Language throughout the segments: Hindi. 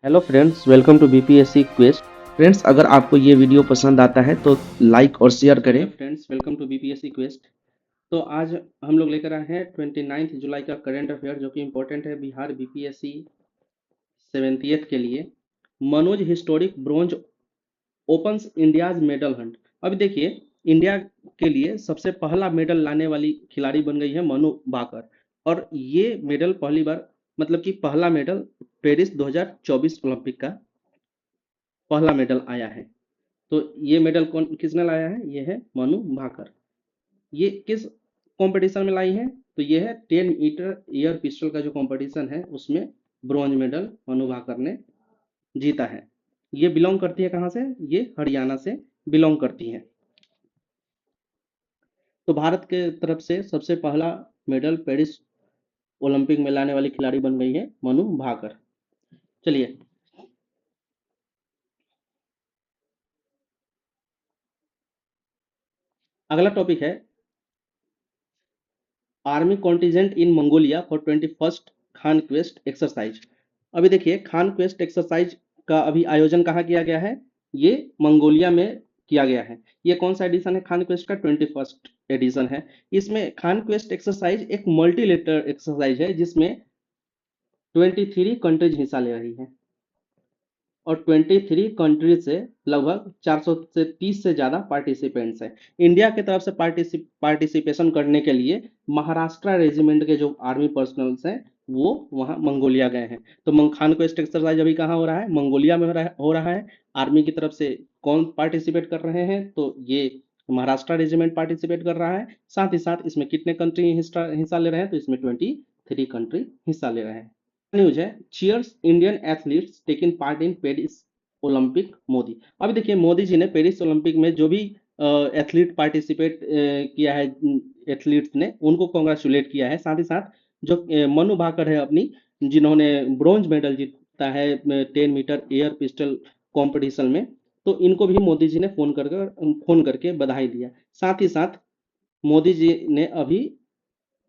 Hello friends, welcome to BPSC quest. Friends, अगर आपको ये वीडियो पसंद आता है तो लाइक और शेयर करें। Friends, welcome to BPSC quest. तो आज हम लोग लेकर आए हैं 29 जुलाई का करंट अफेयर, जो कि इम्पोर्टेंट है बिहार बीपीएससी 70th के लिए। Manoj historic bronze opens India's medal Hunt. अभी देखिए, इंडिया के लिए सबसे पहला मेडल लाने वाली खिलाड़ी बन गई है मनु भाकर। और ये मेडल पहली बार, मतलब कि पहला मेडल पेरिस 2024 ओलंपिक का पहला मेडल आया है। तो ये मेडल कौन किसने लाया है? ये है मनु भाकर। ये किस कंपटीशन में लाई है? तो ये है 10 मीटर एयर पिस्टल का जो कंपटीशन है, उसमें ब्रॉन्ज मेडल मनु भाकर ने जीता है। ये बिलोंग करती है कहाँ से? ये हरियाणा से बिलोंग करती है। तो भारत के तरफ से सबसे पहला मेडल पेरिस ओलंपिक में लाने वाली खिलाड़ी बन गई है मनु भाकर। चलिए, अगला टॉपिक है army contingent in Mongolia for 21st Khan quest exercise. अभी देखिए, खान क्वेस्ट एक्सरसाइज का अभी आयोजन कहाँ किया गया है? ये मंगोलिया में किया गया है। ये कौन सा एडिशन है? खान क्वेस्ट का 21st एडिशन है। इसमें खान क्वेस्ट एक्सरसाइज एक मल्टीलेटर एक्सरसाइज है, जिसमें 23 कंट्रीज हिस्सा ले रही है। और 23 कंट्री से लगभग 400 से 30 से ज़्यादा पार्टिसिपेंट्स हैं। इंडिया की तरफ से पार्टिसिपेशन करने के लिए महाराष्ट्र रेजिमेंट के जो आर्मी पर्सनल्स हैं, वो वहाँ मंगोलिया गए हैं। तो खान क्वेस्ट एक्सरसाइज अभी कहाँ हो रहा है? मंगोलिया में हो रहा है। आर्मी की तरफ से कौन पार्टिसिपेट कर रहे हैं? तो ये महाराष्ट्र रेजिमेंट पार्टिसिपेट कर रहा है। साथ ही साथ इसमें कितने कंट्री हिस्सा ले रहे हैं? तो इसमें 23 कंट्री हिस्सा ले रहे हैं। न्यूज है, cheers Indian athletes taking part in Paris Olympic Modi. अभी देखिए, मोदी जी ने पेरिस ओलंपिक में जो भी एथलीट पार्टिसिपेट किया है, एथलीट्स ने उनको कॉन्ग्रेचुलेट किया है। साथ ही साथ जो मनु भाकर है अपनी, जिन्होंने ब्रॉन्ज मेडल जीता है 10 मीटर एयर पिस्टल कंपटीशन में, तो इनको भी मोदी जी ने फोन करके बधाई दिया। साथ ही साथ मोदी जी ने अभी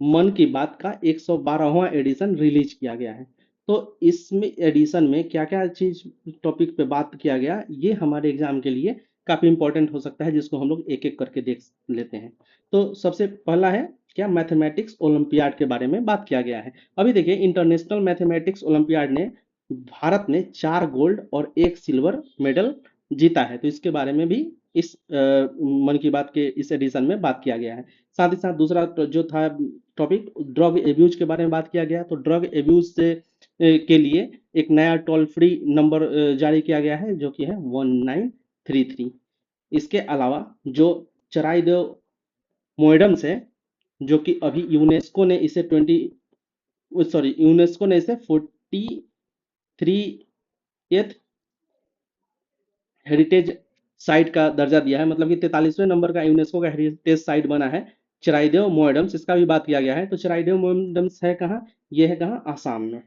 मन की बात का 112वां एडिशन रिलीज किया गया है। तो इसमें एडिशन में क्या क्या चीज टॉपिक पे बात किया गया, ये हमारे एग्जाम के लिए काफी इंपॉर्टेंट हो सकता है, जिसको हम लोग एक एक करके देख लेते हैं। तो सबसे पहला है क्या? मैथमेटिक्स ओलंपियाड के बारे में बात किया गया है। अभी देखिए, इंटरनेशनल मैथमेटिक्स ओलंपियाड ने भारत ने 4 गोल्ड और 1 सिल्वर मेडल जीता है। तो इसके बारे में भी इस मन की बात के इस एडिशन में बात किया गया है। साथ ही साथ दूसरा जो था टॉपिक, ड्रग एब्यूज के बारे में बात किया गया। तो ड्रग एब्यूज से के लिए एक नया टोल फ्री नंबर जारी किया गया है, जो कि है 1933। इसके अलावा जो चराइदेव मोएडम्स है, जो कि अभी यूनेस्को ने इसे 43 हेरिटेज साइट का दर्जा दिया है। मतलब कि 43वें नंबर का यूनेस्को का हेरिटेज साइट बना है चराइदेव मोएडम्स। इसका भी बात किया गया है। तो चराइदेव मोएडम्स है कहाँ? ये है कहाँ? आसाम में।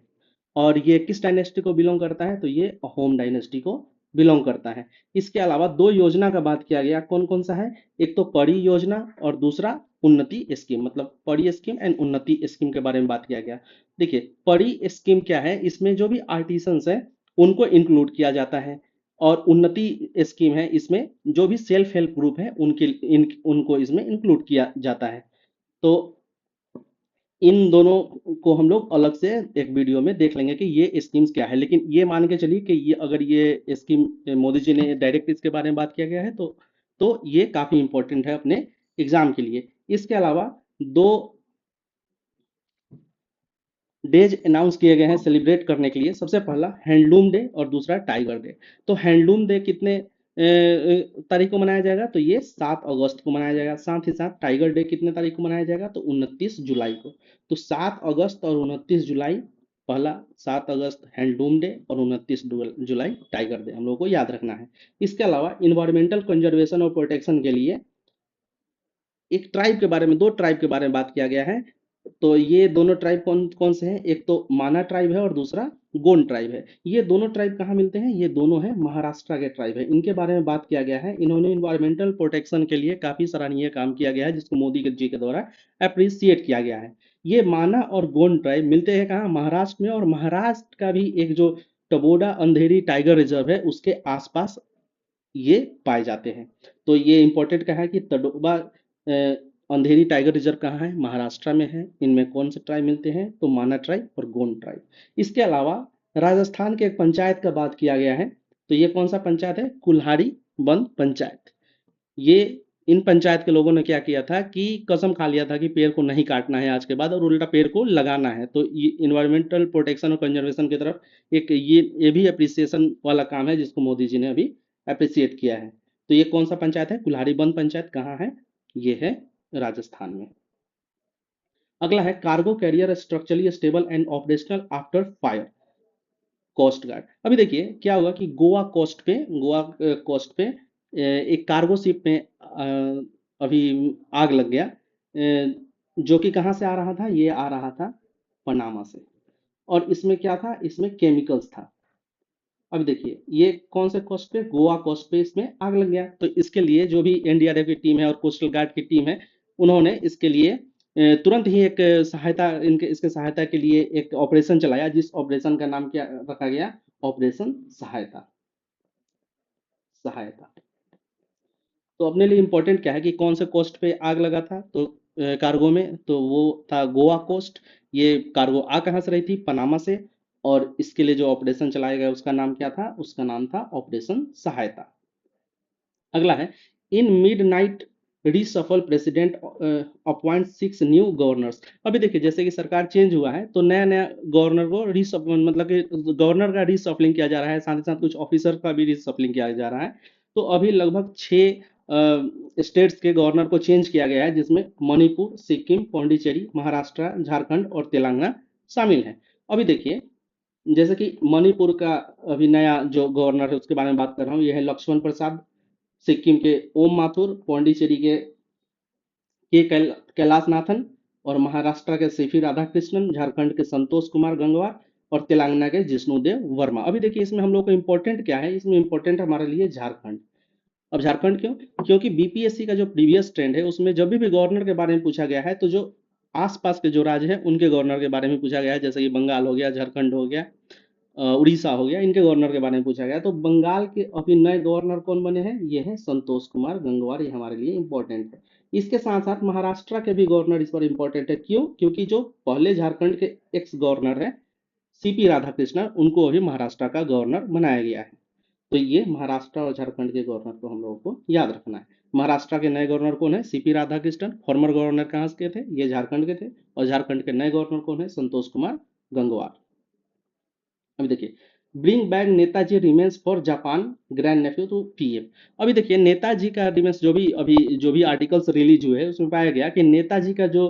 और ये किस डायनेस्टी को बिलोंग करता है? तो ये अहोम डायनेस्टी को बिलोंग करता है। इसके अलावा 2 योजना का बात किया गया। कौन कौन सा है? एक तो पड़ी योजना और दूसरा उन्नति स्कीम। मतलब पड़ी स्कीम एंड उन्नति स्कीम के बारे में बात किया गया। देखिए, पड़ी स्कीम क्या है? इसमें जो भी आर्टिसंस है उनको इंक्लूड किया जाता है। और उन्नति स्कीम है, इसमें जो भी सेल्फ हेल्प ग्रुप है उनको इसमें इंक्लूड किया जाता है। तो इन दोनों को हम लोग अलग से एक वीडियो में देख लेंगे कि ये स्कीम्स क्या है। लेकिन ये मान के चलिए कि ये अगर ये स्कीम मोदी जी ने डायरेक्ट इसके बारे में बात किया गया है, तो ये काफी इंपॉर्टेंट है अपने एग्जाम के लिए। इसके अलावा 2 डेज अनाउंस किए गए हैं सेलिब्रेट करने के लिए। सबसे पहला हैंडलूम डे और दूसरा टाइगर डे। तो हैंडलूम डे कितने तारीख को मनाया जाएगा? तो ये 7 अगस्त को मनाया जाएगा। साथ ही साथ टाइगर डे कितने तारीख को मनाया जाएगा? तो 29 जुलाई को। तो 7 अगस्त और 29 जुलाई, पहला 7 अगस्त हैंडलूम डे और 29 जुलाई टाइगर डे, हम लोगों को याद रखना है। इसके अलावा इन्वायरमेंटल कंजर्वेशन और प्रोटेक्शन के लिए एक ट्राइब के बारे में, 2 ट्राइब के बारे में बात किया गया है। तो ये दोनों ट्राइब कौन कौन से हैं? एक तो माना ट्राइब है और दूसरा गोंड ट्राइब है। ये दोनों ट्राइब कहाँ मिलते हैं? ये दोनों हैं महाराष्ट्र के ट्राइब है। इनके बारे में बात किया गया है। इन्होंने इन्वायरमेंटल प्रोटेक्शन के लिए काफी सराहनीय काम किया गया है, जिसको मोदी जी के द्वारा अप्रिसिएट किया गया है। ये माना और गोंड ट्राइब मिलते हैं कहाँ? महाराष्ट्र में। और महाराष्ट्र का भी एक जो टबोडा अंधेरी टाइगर रिजर्व है उसके आसपास ये पाए जाते हैं। तो ये इंपॉर्टेंट कहा है कि तडोबा अंधेरी टाइगर रिजर्व कहाँ है, महाराष्ट्र में है। इनमें कौन से ट्राइब मिलते हैं, तो माना ट्राइब और गोंड ट्राइब। इसके अलावा राजस्थान के एक पंचायत का बात किया गया है, तो ये कौन सा पंचायत है, कुल्हाड़ी बंद पंचायत। ये इन पंचायत के लोगों ने क्या किया था कि कसम खा लिया था कि पेड़ को नहीं काटना है आज के बाद और उल्टा पेड़ को लगाना है। तो ये इन्वायरमेंटल प्रोटेक्शन और कंजर्वेशन की तरफ एक ये भी अप्रिसिएशन वाला काम है जिसको मोदी जी ने अभी अप्रिसिएट किया है। तो ये कौन सा पंचायत है, कुल्हाड़ी बंद पंचायत कहाँ है, ये है राजस्थान में। अगला है cargo carrier structurally stable and operational after fire, coast guard. अभी देखिए क्या हुआ कि गोवा कोस्ट पे एक कार्गो शिप में अभी आग लग गया, जो कि कहाँ से आ रहा था, ये आ रहा था पनामा से। और इसमें क्या था, इसमें केमिकल्स था। अब देखिए ये कौन से कोस्ट पे, गोवा कोस्ट पे इसमें आग लग गया। तो इसके लिए जो भी एनडीआरएफ की टीम है और कोस्टल गार्ड की टीम है, उन्होंने इसके लिए तुरंत ही एक सहायता इनके इसके सहायता के लिए एक ऑपरेशन चलाया, जिस ऑपरेशन का नाम क्या रखा गया, ऑपरेशन सहायता। सहायता तो अपने लिए इम्पोर्टेंट क्या है कि कौन से कोस्ट पे आग लगा था, तो कार्गो में, तो वो था गोवा कोस्ट। ये कार्गो आ कहाँ से रही थी, पनामा से। और इसके लिए जो ऑपरेशन चलाया गया उसका नाम क्या था, उसका नाम था ऑपरेशन सहायता। अगला है in midnight reshuffle president appoint 6 new governors. अभी देखिए जैसे कि सरकार चेंज हुआ है तो नया नया गवर्नर को रीसफल, मतलब कि गवर्नर का रीसफलिंग किया जा रहा है, साथ ही साथ कुछ ऑफिसर का भी रीसफलिंग किया जा रहा है। तो अभी लगभग 6 स्टेट्स के गवर्नर को चेंज किया गया है, जिसमें मणिपुर, सिक्किम, पौंडीचेरी, महाराष्ट्र, झारखंड और तेलंगाना शामिल है। अभी देखिए जैसे कि मणिपुर का अभी नया जो गवर्नर है उसके बारे में बात कर रहा हूँ, यह है लक्ष्मण प्रसाद। सिक्किम के ओम माथुर, पौंडीचेरी के कैलाश नाथन, और महाराष्ट्र के सीपी राधाकृष्णन, झारखंड के संतोष कुमार गंगवार, और तेलंगाना के जिष्णुदेव वर्मा। अभी देखिए इसमें हम लोग को इम्पोर्टेंट क्या है, इसमें इम्पोर्टेंट हमारे लिए झारखंड। अब झारखंड क्यों, क्योंकि बीपीएससी का जो प्रीवियस ट्रेंड है उसमें जब भी गवर्नर के बारे में पूछा गया है तो जो आसपास के जो राज्य हैं उनके गवर्नर के बारे में पूछा गया है, जैसे कि बंगाल हो गया, झारखंड हो गया, उड़ीसा हो गया, इनके गवर्नर के बारे में पूछा गया। तो बंगाल के अभी नए गवर्नर कौन बने हैं, ये है संतोष कुमार गंगवार, ये हमारे लिए इंपॉर्टेंट है। इसके साथ साथ महाराष्ट्र के भी गवर्नर इस पर इंपॉर्टेंट है, क्यों, क्योंकि जो पहले झारखंड के एक्स गवर्नर है सीपी राधाकृष्णन, उनको अभी महाराष्ट्र का गवर्नर बनाया गया है। तो ये महाराष्ट्र और झारखंड के गवर्नर को हम लोगों को याद रखना है। महाराष्ट्र के नए गवर्नर कौन है, सीपी राधाकृष्णन। फॉर्मर गवर्नर कहाँ के थे, ये झारखंड के थे। और झारखंड के नए गवर्नर कौन है, संतोष कुमार गंगवार। अभी देखिए bring back Netaji remains for Japan grand nephew to PM. अभी देखिए नेताजी का रिमेन्स जो भी आर्टिकल्स रिलीज हुए उसमें पाया गया कि नेताजी का जो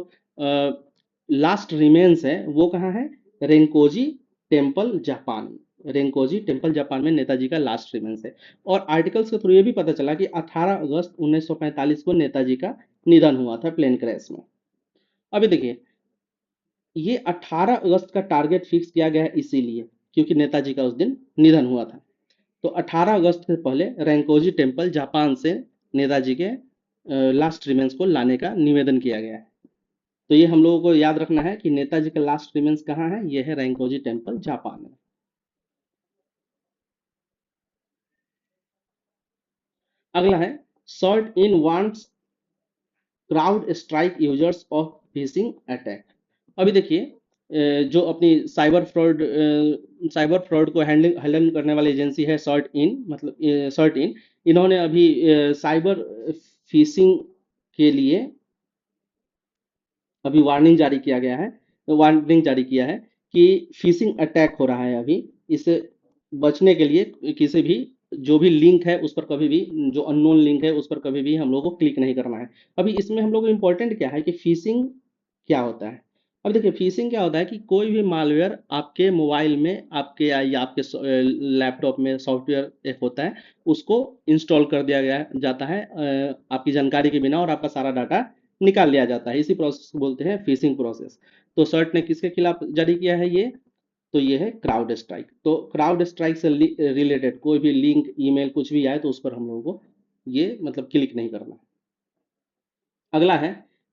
लास्ट रिमेन्स है वो कहाँ है, Renkoji temple Japan. Renkoji temple Japan में नेताजी का लास्ट रिमेन्स है। और आर्टिकल्स के थ्रू ये भी पता चला कि 18 अगस्त 1945 को नेताजी का निधन हुआ था प्लेन क्रैश में। अभी देखिए ये 18 अगस्त का टारगेट फिक्स किया गया है इसीलिए क्योंकि नेताजी का उस दिन निधन हुआ था। तो 18 अगस्त से पहले रैंकोजी टेम्पल जापान से नेताजी के लास्ट रिमेन्स को लाने का निवेदन किया गया है। तो ये हम लोगों को याद रखना है कि नेताजी का लास्ट रिमेन्स कहाँ है, ये है रैंकोजी टेम्पल जापान में। अगला है salt in wants crowd strike users of phishing attack. अभी देखिए जो अपनी साइबर फ्रॉड को हैंडल करने वाली एजेंसी है सर्ट इन, इन्होंने अभी साइबर फिशिंग के लिए अभी वार्निंग जारी किया है कि फिशिंग अटैक हो रहा है अभी। इससे बचने के लिए किसी भी जो भी लिंक है उस पर कभी भी, जो अननोन लिंक है उस पर कभी भी हम लोग को क्लिक नहीं करना है। अभी इसमें हम लोग को इम्पोर्टेंट क्या है कि फिशिंग क्या होता है। अब देखिए फिशिंग क्या होता है कि कोई भी मालवेयर आपके मोबाइल में, आपके या आपके लैपटॉप में सॉफ्टवेयर एक होता है, उसको इंस्टॉल कर दिया गया जाता है आपकी जानकारी के बिना, और आपका सारा डाटा निकाल लिया जाता है। इसी प्रोसेस को बोलते हैं फिशिंग प्रोसेस। तो सर्ट ने किसके खिलाफ जारी किया है ये, तो ये है क्राउड स्ट्राइक। तो क्राउड स्ट्राइक से रिलेटेड कोई भी लिंक, ईमेल कुछ भी आए तो उस पर हम लोगों को ये मतलब क्लिक नहीं करना है। अगला है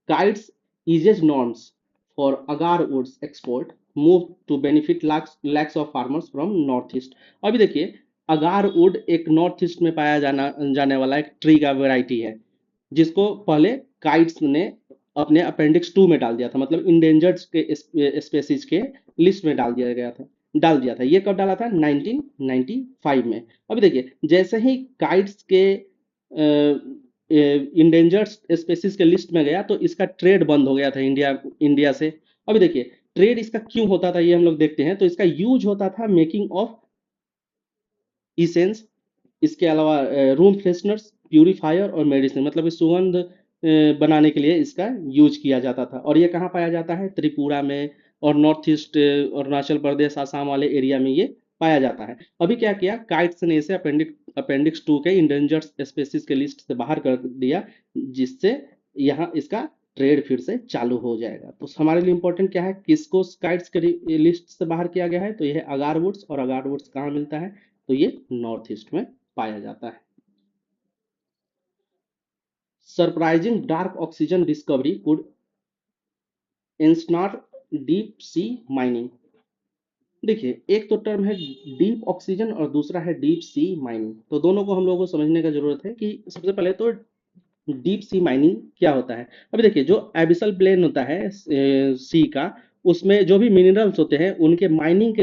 CITES eases norms for agar woods export move to benefit lakhs of farmers from north east. अभी देखिए, अगारवुड एक नॉर्थ ईस्ट में पाया जाने वाला एक ट्री का वेराइटी है, जिसको पहले काइट्स ने अपने अपेंडिक्स 2 में डाल दिया था, मतलब इंडेंजर्ड के स्पेसीज के लिस्ट में डाल दिया था। ये कब डाला था? 1995 में। अभी देखिए, जैसे ही काइट्स के इंडेंजर्ड स्पेसीज के लिस्ट में गया तो इसका ट्रेड बंद हो गया था इंडिया से। अभी देखिए, ट्रेड इसका क्यों होता था ये हम लोग देखते हैं। तो इसका यूज होता था मेकिंग ऑफ इसेंस, इसके अलावा रूम फ्रेशनर्स, प्यूरीफायर और मेडिसिन, मतलब इस सुगंध बनाने के लिए इसका यूज किया जाता था। और ये कहाँ पाया जाता है? त्रिपुरा में और नॉर्थ ईस्ट अरुणाचल प्रदेश आसाम वाले एरिया में ये पाया जाता है। अभी क्या किया, काइट्स ने इसे अपेंडिक्स 2 के इंडेंजर्ड स्पेसीज के लिस्ट से बाहर कर दिया, जिससे यहाँ इसका ट्रेड फिर से चालू हो जाएगा। तो हमारे लिए इंपॉर्टेंट क्या है, किसको काइट्स के लिस्ट से बाहर किया गया है? तो यह है अगारवुड्स। और अगारवुड्स कहाँ मिलता है? तो ये नॉर्थ ईस्ट में पाया जाता है। Surprising dark oxygen discovery could ensnare deep sea mining. देखिए, एक तो टर्म है डीप ऑक्सीजन और दूसरा है डीप सी माइनिंग। तो दोनों को हम लोगों को समझने का जरूरत है कि सबसे पहले तो डीप सी माइनिंग क्या होता है। अभी देखिए, जो एबिसल प्लेन होता है सी का, उसमें जो भी मिनरल्स होते हैं उनके माइनिंग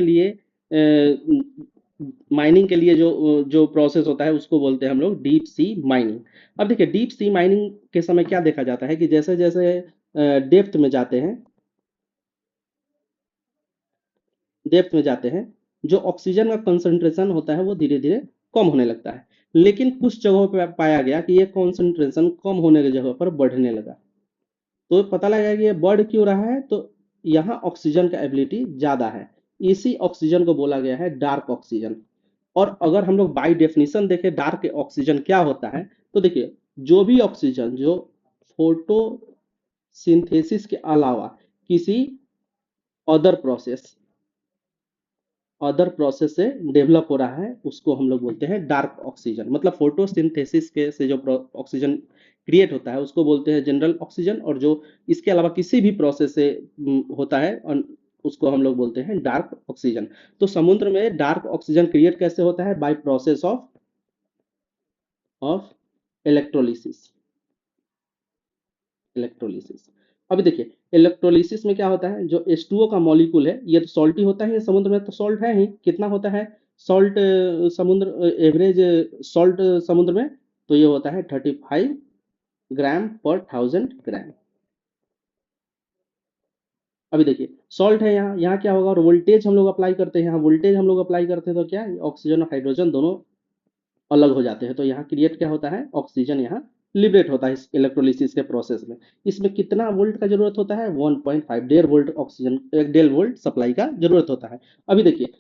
के लिए जो जो प्रोसेस होता है उसको बोलते हैं हम लोग डीप सी माइनिंग। अब देखिए, डीप सी माइनिंग के समय क्या देखा जाता है कि जैसे जैसे डेप्थ में जाते हैं डेप्थ में जाते हैं जो ऑक्सीजन का कंसंट्रेशन होता है वो धीरे धीरे कम होने लगता है। लेकिन कुछ जगहों पर पाया गया कि ये कंसंट्रेशन कम होने की जगह पर बढ़ने लगा। तो पता लगा कि ये बढ़ क्यों रहा है। तो यहाँ ऑक्सीजन का एबिलिटी ज्यादा है। इसी ऑक्सीजन को बोला गया है डार्क ऑक्सीजन। और अगर हम लोग बाई डेफिनेशन देखें डार्क ऑक्सीजन क्या होता है, तो देखिए, जो भी ऑक्सीजन जो फोटोसिंथेसिस के अलावा किसी अदर प्रोसेस अदर प्रोसेस से डेवलप हो रहा है उसको हम लोग बोलते हैं डार्क ऑक्सीजन। मतलब फोटोसिंथेसिस के से जो ऑक्सीजन क्रिएट होता है उसको बोलते हैं जनरल ऑक्सीजन, और जो इसके अलावा किसी भी प्रोसेस से होता है उसको हम लोग बोलते हैं डार्क ऑक्सीजन। तो समुद्र में डार्क ऑक्सीजन क्रिएट कैसे होता है? By process of electrolysis. Electrolysis. अभी देखिए, इलेक्ट्रोलिसिस में क्या होता है, जो H2O का मॉलिक्यूल है ये तो सॉल्टी होता है, ये समुद्र में तो सॉल्ट है ही। कितना होता है सॉल्ट समुद्र एवरेज सॉल्ट समुद्र में? तो ये होता है 35 ग्राम पर 1000 ग्राम। अभी देखिए, सॉल्ट है यहाँ क्या होगा, और वोल्टेज हम लोग अप्लाई करते हैं, यहाँ वोल्टेज हम लोग अप्लाई करते हैं तो क्या, ऑक्सीजन और हाइड्रोजन दोनों अलग हो जाते हैं। तो यहाँ क्रिएट क्या होता है, ऑक्सीजन यहाँ लिबरेट होता है इस इलेक्ट्रोलिसिस के प्रोसेस में। इसमें कितना वोल्ट का जरूरत होता है? 1.5 डेढ़ वोल्ट ऑक्सीजन, एक डेढ़ वोल्ट सप्लाई का जरूरत होता है। अभी देखिए,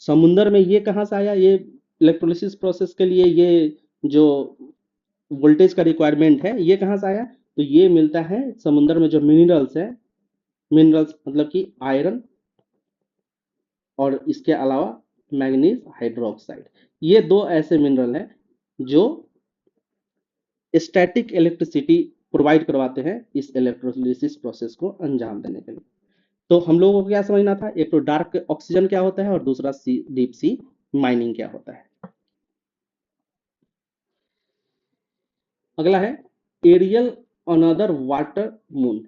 समुंदर में ये कहाँ से आया? ये इलेक्ट्रोलिसिस प्रोसेस के लिए ये जो वोल्टेज का रिक्वायरमेंट है ये कहाँ से आया? तो ये मिलता है समुंदर में जो मिनरल्स है, मिनरल्स मतलब कि आयरन और इसके अलावा मैग्नीज हाइड्रोक्साइड। ये दो ऐसे मिनरल हैं जो स्टैटिक इलेक्ट्रिसिटी प्रोवाइड करवाते हैं इस इलेक्ट्रोलिसिस प्रोसेस को अंजाम देने के लिए। तो हम लोगों को क्या समझना था, एक तो डार्क ऑक्सीजन क्या होता है और दूसरा डीप सी माइनिंग क्या होता है। अगला है Ariel another water moon.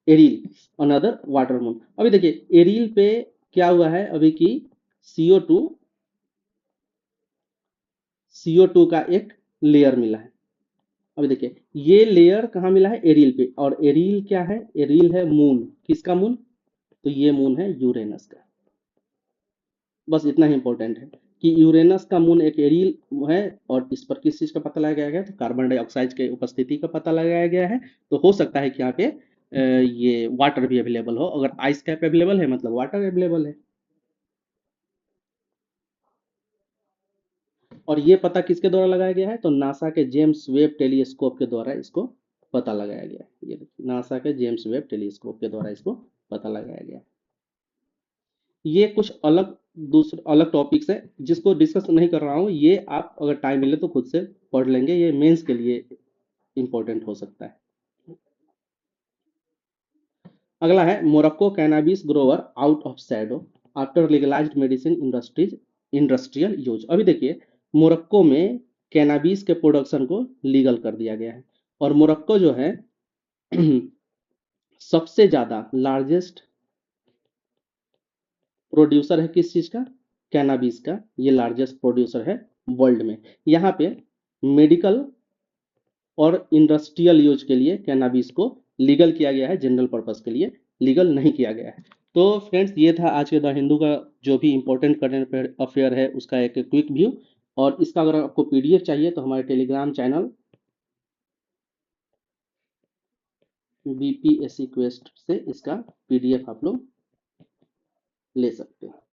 Ariel another water moon. अभी देखिए, एरिल पे क्या हुआ है अभी की, CO2 CO2 का एक लेयर मिला है। अभी देखिए, ये लेयर कहाँ मिला है? एरिल पे। और एरिल क्या है? एरिल है मून। किसका मून? तो ये मून है यूरेनस का। बस इतना ही इंपॉर्टेंट है कि यूरेनस का मून एक एरिल है। और इस पर किस चीज का पता लगाया गया है? तो कार्बन डाइऑक्साइड के उपस्थिति का पता लगाया गया है। तो हो सकता है कि यहाँ पे ये वाटर भी अवेलेबल हो। अगर आइस कैप अवेलेबल है मतलब वाटर अवेलेबल है। और ये पता किसके द्वारा लगाया गया है? तो नासा के जेम्स वेब टेलीस्कोप के द्वारा इसको पता लगाया गया है। ये देखिए, नासा के जेम्स वेब टेलीस्कोप के द्वारा इसको पता लगाया गया है। ये कुछ अलग दूसरे अलग टॉपिक्स है जिसको डिस्कस नहीं कर रहा हूँ। ये आप अगर टाइम मिले तो खुद से पढ़ लेंगे, ये मेंस के लिए इंपॉर्टेंट हो सकता है। अगला है Morocco cannabis Grover out of shadow after legalised medicine industrial use. अभी देखिए मोरक्को में कैनाबिस के प्रोडक्शन को लीगल कर दिया गया है, और मोरक्को जो है सबसे ज्यादा लार्जेस्ट प्रोड्यूसर है किस चीज का, कैनाबिस का। ये लार्जेस्ट प्रोड्यूसर है वर्ल्ड में। यहाँ पे मेडिकल और इंडस्ट्रियल यूज के लिए कैनाबिस को लीगल किया गया है, जनरल पर्पस के लिए लीगल नहीं किया गया है। तो फ्रेंड्स ये था आज के द हिंदू का जो भी इंपॉर्टेंट करंट अफेयर है उसका एक क्विक व्यू। और इसका अगर आपको पीडीएफ चाहिए तो हमारे टेलीग्राम चैनल बीपीएससी क्वेस्ट से इसका पीडीएफ आप लोग ले सकते हैं।